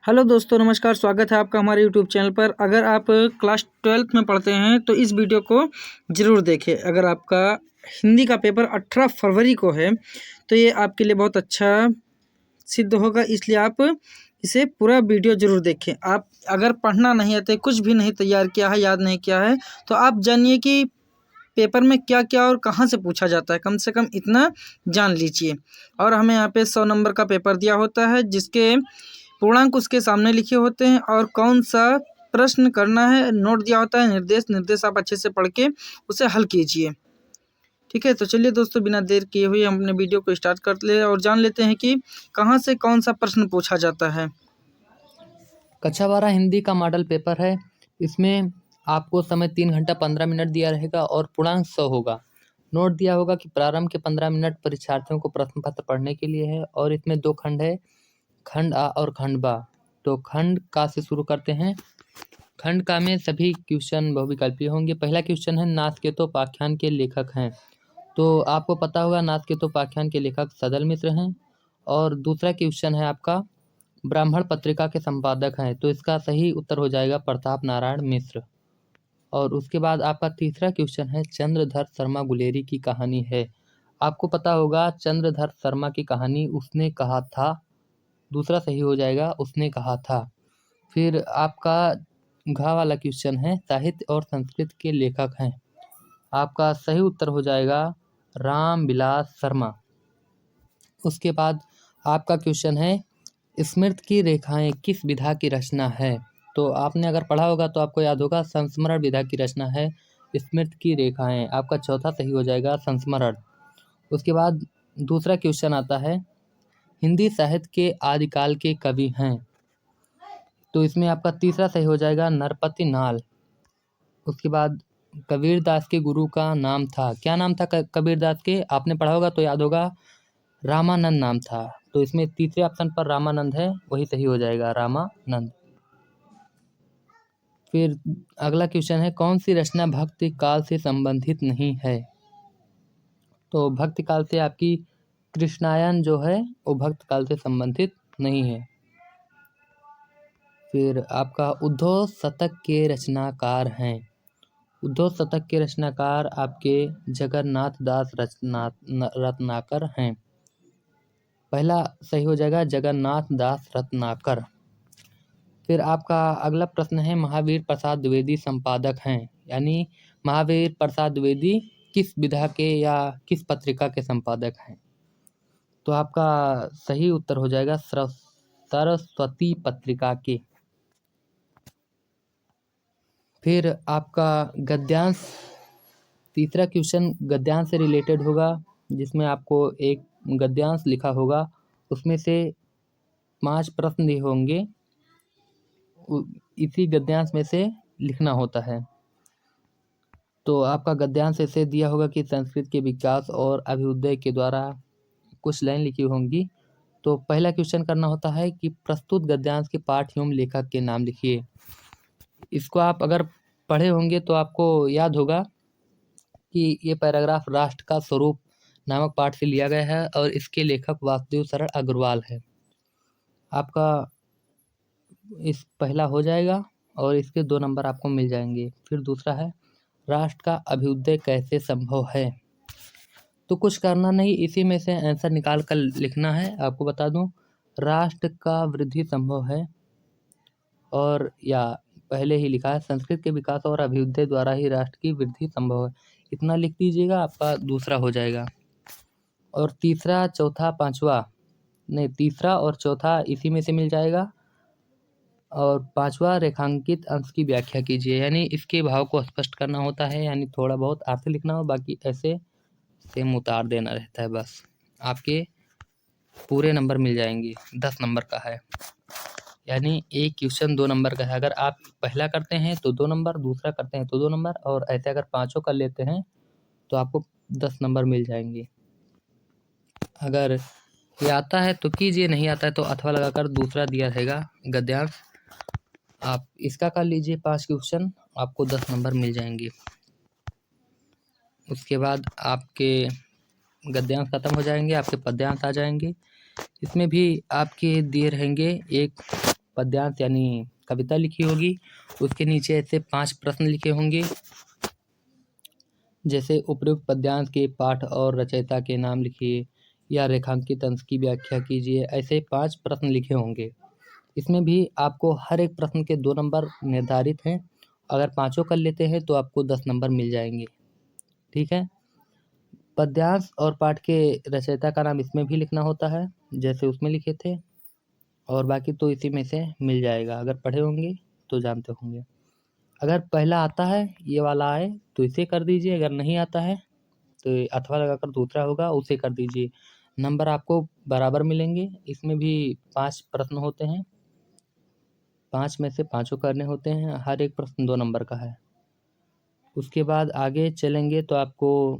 Hello दोस्तों, नमस्कार। स्वागत है आपका हमारे यूट्यूब चैनल पर। अगर आप क्लास 12th में पढ़ते हैं तो इस वीडियो को ज़रूर देखें। अगर आपका हिंदी का पेपर 18 फरवरी को है तो ये आपके लिए बहुत अच्छा सिद्ध होगा, इसलिए आप इसे पूरा वीडियो ज़रूर देखें। आप अगर पढ़ना नहीं आते, कुछ भी नहीं तैयार किया है, याद नहीं किया है, तो आप जानिए कि पेपर में क्या क्या और कहाँ से पूछा जाता है, कम से कम इतना जान लीजिए। और हमें यहाँ पे 100 नंबर का पेपर दिया होता है, जिसके पूर्णांक उसके सामने लिखे होते हैं और कौन सा प्रश्न करना है नोट दिया होता है। निर्देश आप अच्छे से पढ़ के उसे हल कीजिए। ठीक है, तो चलिए दोस्तों, बिना देर किए हुए हम अपने वीडियो को स्टार्ट कर ले और जान लेते हैं कि कहाँ से कौन सा प्रश्न पूछा जाता है। कक्षा 12 हिंदी का मॉडल पेपर है। इसमें आपको समय 3 घंटा 15 मिनट दिया रहेगा और पूर्णांक 100 होगा। नोट दिया होगा कि प्रारंभ के 15 मिनट परीक्षार्थियों को प्रश्न पत्र पढ़ने के लिए है और इसमें 2 खंड है, खंड आ और खंड बा। तो खंड का से शुरू करते हैं। खंड का में सभी क्वेश्चन बहुविकल्पीय होंगे। पहला क्वेश्चन है, नाथकेतोपाख्यान के लेखक हैं। तो आपको पता होगा नाथकेतोपाख्यान के लेखक सदल मिश्र हैं। और दूसरा क्वेश्चन है आपका, ब्राह्मण पत्रिका के संपादक हैं। तो इसका सही उत्तर हो जाएगा प्रताप नारायण मिश्र। और उसके बाद आपका तीसरा क्वेश्चन है, चंद्रधर शर्मा गुलेरी की कहानी है। आपको पता होगा चंद्रधर शर्मा की कहानी उसने कहा था। दूसरा सही हो जाएगा उसने कहा था। फिर आपका घ वाला क्वेश्चन है, साहित्य और संस्कृत के लेखक हैं। आपका सही उत्तर हो जाएगा राम विलास शर्मा। उसके बाद आपका क्वेश्चन है, स्मृत की रेखाएं किस विधा की रचना है। तो आपने अगर पढ़ा होगा तो आपको याद होगा संस्मरण विधा की रचना है स्मृत की रेखाएं। आपका चौथा सही हो जाएगा संस्मरण। उसके बाद दूसरा क्वेश्चन आता है, हिंदी साहित्य के आदिकाल के कवि हैं। तो इसमें आपका तीसरा सही हो जाएगा नरपति नाल। उसके बाद कबीरदास के गुरु का नाम था, क्या नाम था कबीरदास के, आपने पढ़ा होगा तो याद होगा रामानंद नाम था। तो इसमें तीसरे ऑप्शन पर रामानंद है, वही सही हो जाएगा रामानंद। फिर अगला क्वेश्चन है, कौन सी रचना भक्ति काल से संबंधित नहीं है। तो भक्ति काल से आपकी कृष्णायन जो है वो भक्त काल से संबंधित नहीं है। फिर आपका उद्धव शतक के रचनाकार हैं। उद्धव शतक के रचनाकार आपके जगन्नाथ दास रत्नाकर हैं। पहला सही हो जाएगा जगन्नाथ दास रत्नाकर। फिर आपका अगला प्रश्न है, महावीर प्रसाद द्विवेदी संपादक हैं। यानी महावीर प्रसाद द्विवेदी किस विधा के या किस पत्रिका के संपादक हैं। तो आपका सही उत्तर हो जाएगा सरस्वती पत्रिका के। फिर आपका गद्यांश, तीसरा क्वेश्चन गद्यांश से रिलेटेड होगा, जिसमें आपको एक गद्यांश लिखा होगा, उसमें से 5 प्रश्न दिए होंगे, इसी गद्यांश में से लिखना होता है। तो आपका गद्यांश ऐसे दिया होगा कि संस्कृत के विकास और अभ्युदय के द्वारा कुछ लाइन लिखी होंगी। तो पहला क्वेश्चन करना होता है कि प्रस्तुत गद्यांश के पाठ एवं लेखक के नाम लिखिए। इसको आप अगर पढ़े होंगे तो आपको याद होगा कि ये पैराग्राफ राष्ट्र का स्वरूप नामक पाठ से लिया गया है और इसके लेखक वासुदेव शरण अग्रवाल है। आपका इस पहला हो जाएगा और इसके 2 नंबर आपको मिल जाएंगे। फिर दूसरा है, राष्ट्र का अभ्युदय कैसे संभव है। तो कुछ करना नहीं, इसी में से आंसर निकाल कर लिखना है। आपको बता दूं, राष्ट्र का वृद्धि संभव है, और या पहले ही लिखा है संस्कृत के विकास और अभ्युदय द्वारा ही राष्ट्र की वृद्धि संभव है। इतना लिख दीजिएगा, आपका दूसरा हो जाएगा। और तीसरा चौथा पांचवा नहीं, तीसरा और चौथा इसी में से मिल जाएगा। और पांचवा, रेखांकित अंश की व्याख्या कीजिए। यानी इसके भाव को स्पष्ट करना होता है, यानी थोड़ा बहुत अर्थ लिखना हो, बाकी ऐसे सेम उतार देना रहता है। बस आपके पूरे नंबर मिल जाएंगे। 10 नंबर का है, यानी एक क्वेश्चन 2 नंबर का है। अगर आप पहला करते हैं तो 2 नंबर, दूसरा करते हैं तो 2 नंबर, और ऐसे अगर पाँचों कर लेते हैं तो आपको 10 नंबर मिल जाएंगे। अगर ये आता है तो कीजिए, नहीं आता है तो अथवा लगाकर दूसरा दिया रहेगा गद्यांश, आप इसका कर लीजिए 5 क्वेश्चन, आपको 10 नंबर मिल जाएंगे। उसके बाद आपके गद्यांश खत्म हो जाएंगे, आपके पद्यांश आ जाएंगे। इसमें भी आपके दिए रहेंगे एक पद्यांश यानी कविता लिखी होगी, उसके नीचे ऐसे 5 प्रश्न लिखे होंगे, जैसे उपयुक्त पद्यांश के पाठ और रचयिता के नाम लिखिए या रेखांकित अंश की व्याख्या कीजिए। ऐसे 5 प्रश्न लिखे होंगे। इसमें भी आपको हर एक प्रश्न के 2 नंबर निर्धारित हैं। अगर पाँचों कर लेते हैं तो आपको 10 नंबर मिल जाएंगे। ठीक है। पद्यांश और पाठ के रचयिता का नाम इसमें भी लिखना होता है, जैसे उसमें लिखे थे, और बाकी तो इसी में से मिल जाएगा। अगर पढ़े होंगे तो जानते होंगे। अगर पहला आता है, ये वाला आए तो इसे कर दीजिए, अगर नहीं आता है तो अथवा लगाकर दूसरा होगा उसे कर दीजिए। नंबर आपको बराबर मिलेंगे। इसमें भी 5 प्रश्न होते हैं, 5 में से पाँचों करने होते हैं। हर एक प्रश्न 2 नंबर का है। उसके बाद आगे चलेंगे तो आपको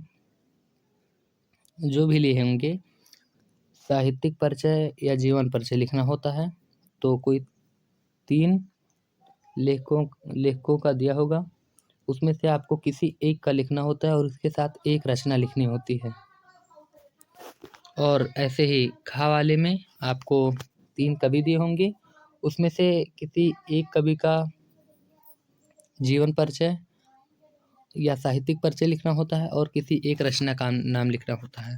जो भी लिए होंगे, साहित्यिक परिचय या जीवन परिचय लिखना होता है। तो कोई 3 लेखकों का दिया होगा, उसमें से आपको किसी एक का लिखना होता है और उसके साथ एक रचना लिखनी होती है। और ऐसे ही खा वाले में आपको 3 कवि दिए होंगे, उसमें से किसी एक कवि का जीवन परिचय या साहित्यिक परिचय लिखना होता है और किसी एक रचना का नाम लिखना होता है।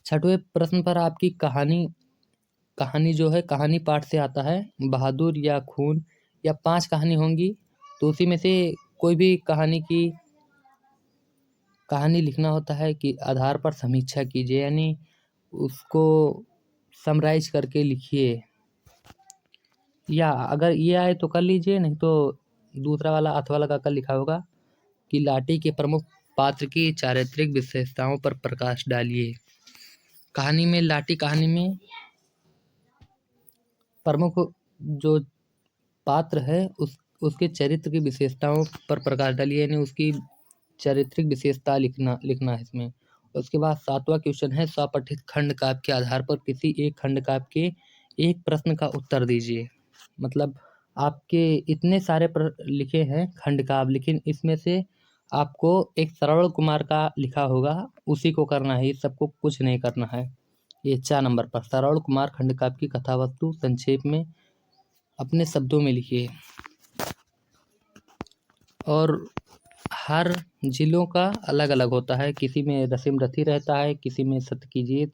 6वें प्रश्न पर आपकी कहानी जो है, कहानी पाठ से आता है। बहादुर या खून या 5 कहानी होंगी, तो उसी में से कोई भी कहानी लिखना होता है कि आधार पर समीक्षा कीजिए, यानी उसको समराइज करके लिखिए। या अगर ये आए तो कर लीजिए, नहीं तो दूसरा वाला अथवा लगाकर लिखा होगा कि लाठी के प्रमुख पात्र की चारित्रिक विशेषताओं पर प्रकाश डालिए। कहानी में प्रमुख जो पात्र है उसके चरित्र की विशेषताओं पर प्रकाश डालिए, यानी उसकी चारित्रिक विशेषता लिखना है इसमें। उसके बाद 7वां क्वेश्चन है, स्वपठित खंड काव्य के आधार पर किसी एक खंड काव्य के एक प्रश्न का उत्तर दीजिए। मतलब आपके इतने सारे लिखे हैं खंड काव्य, लेकिन इसमें से आपको एक सरवण कुमार का लिखा होगा, उसी को करना है, इस सबको कुछ नहीं करना है। ये 4 नंबर पर सरवण कुमार खंड काव्य की कथा वस्तु संक्षेप में अपने शब्दों में लिखिए। और हर जिलों का अलग अलग होता है, किसी में रसीम रथी रहता है, किसी में सत्य की जीत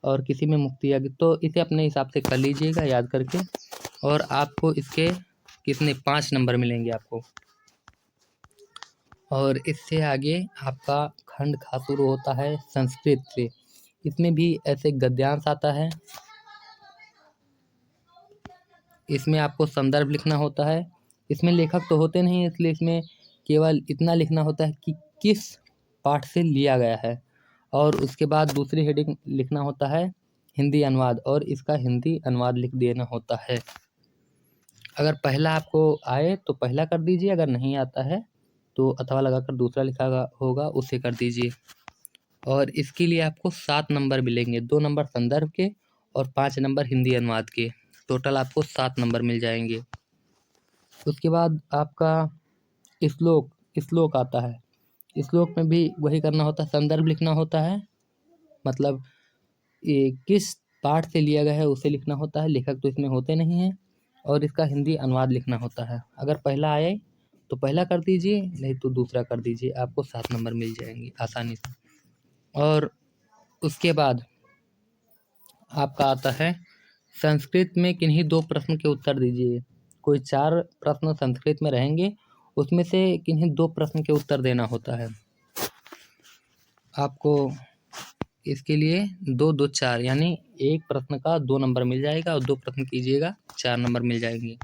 और किसी में मुक्ति याग। तो इसे अपने हिसाब से कर लीजिएगा याद करके, और आपको इसके कितने 5 नंबर मिलेंगे आपको। और इससे आगे आपका खंड खा शुरू होता है संस्कृत से। इसमें भी ऐसे गद्यांश आता है, इसमें आपको संदर्भ लिखना होता है। इसमें लेखक तो होते नहीं, इसलिए इसमें केवल इतना लिखना होता है कि किस पाठ से लिया गया है। और उसके बाद दूसरी हेडिंग लिखना होता है हिंदी अनुवाद, और इसका हिंदी अनुवाद लिख देना होता है। अगर पहला आपको आए तो पहला कर दीजिए, अगर नहीं आता है तो अथवा लगाकर दूसरा लिखा होगा उसे कर दीजिए। और इसके लिए आपको 7 नंबर मिलेंगे, 2 नंबर संदर्भ के और 5 नंबर हिंदी अनुवाद के। टोटल आपको 7 नंबर मिल जाएंगे। उसके बाद आपका श्लोक आता है। श्लोक में भी वही करना होता है, संदर्भ लिखना होता है, मतलब ये किस पाठ से लिया गया है उसे लिखना होता है, लेखक तो इसमें होते नहीं हैं। और इसका हिंदी अनुवाद लिखना होता है। अगर पहला आए तो पहला कर दीजिए, नहीं तो दूसरा कर दीजिए, आपको 7 नंबर मिल जाएंगे आसानी से। और उसके बाद आपका आता है संस्कृत में किन्हीं 2 प्रश्न के उत्तर दीजिए। कोई 4 प्रश्न संस्कृत में रहेंगे, उसमें से किन्हीं 2 प्रश्न के उत्तर देना होता है आपको। इसके लिए 2 2 4 यानी एक प्रश्न का 2 नंबर मिल जाएगा, और 2 प्रश्न कीजिएगा 4 नंबर मिल जाएंगे।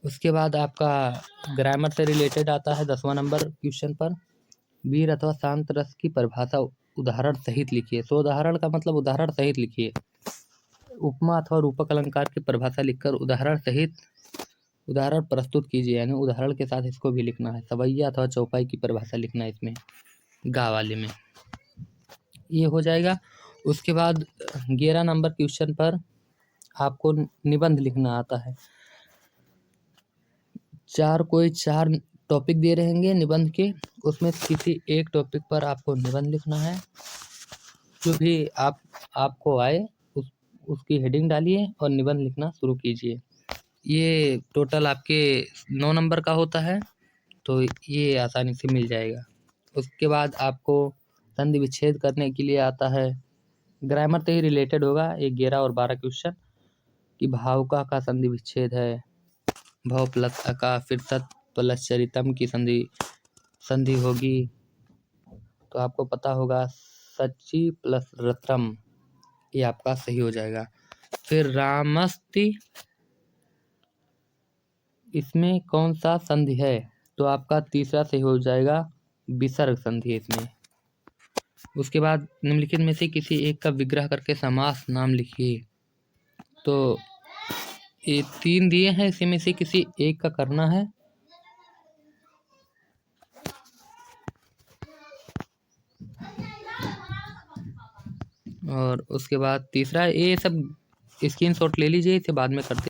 उसके बाद आपका ग्रामर से रिलेटेड आता है 10वां नंबर क्वेश्चन पर, वीर अथवा शांत रस की परिभाषा उदाहरण सहित लिखिए। तो उदाहरण का मतलब उदाहरण सहित लिखिए। उपमा अथवा रूपक अलंकार की परिभाषा लिखकर उदाहरण प्रस्तुत कीजिए, यानी उदाहरण के साथ इसको भी लिखना है। सवैया अथवा चौपाई की परिभाषा लिखना है इसमें, गा वाले में। ये हो जाएगा। उसके बाद 11 नंबर क्वेश्चन पर आपको निबंध लिखना आता है। 4 टॉपिक दे रहेंगे निबंध के, उसमें किसी एक टॉपिक पर आपको निबंध लिखना है। जो भी आपको आए उसकी हेडिंग डालिए और निबंध लिखना शुरू कीजिए। ये टोटल आपके 9 नंबर का होता है, तो ये आसानी से मिल जाएगा। उसके बाद आपको संधि विच्छेद करने के लिए आता है, ग्रामर से ही रिलेटेड होगा, एक 11 और 12 क्वेश्चन कि भावुका का संधि विच्छेद है, भव प्लस अका, फिर तत् प्लस चरितम की संधि होगी, तो आपको पता होगा सच्ची प्लस रत्रम, ये आपका सही हो जाएगा। फिर रामस्ति, इसमें कौन सा संधि है, तो आपका तीसरा सही हो जाएगा, विसर्ग संधि है इसमें। उसके बाद निम्नलिखित में से किसी एक का विग्रह करके समास नाम लिखिए, तो ये 3 दिए हैं, इसी में से किसी एक का करना है। और उसके बाद तीसरा, ये सब स्क्रीनशॉट ले लीजिए, इसे बाद में करते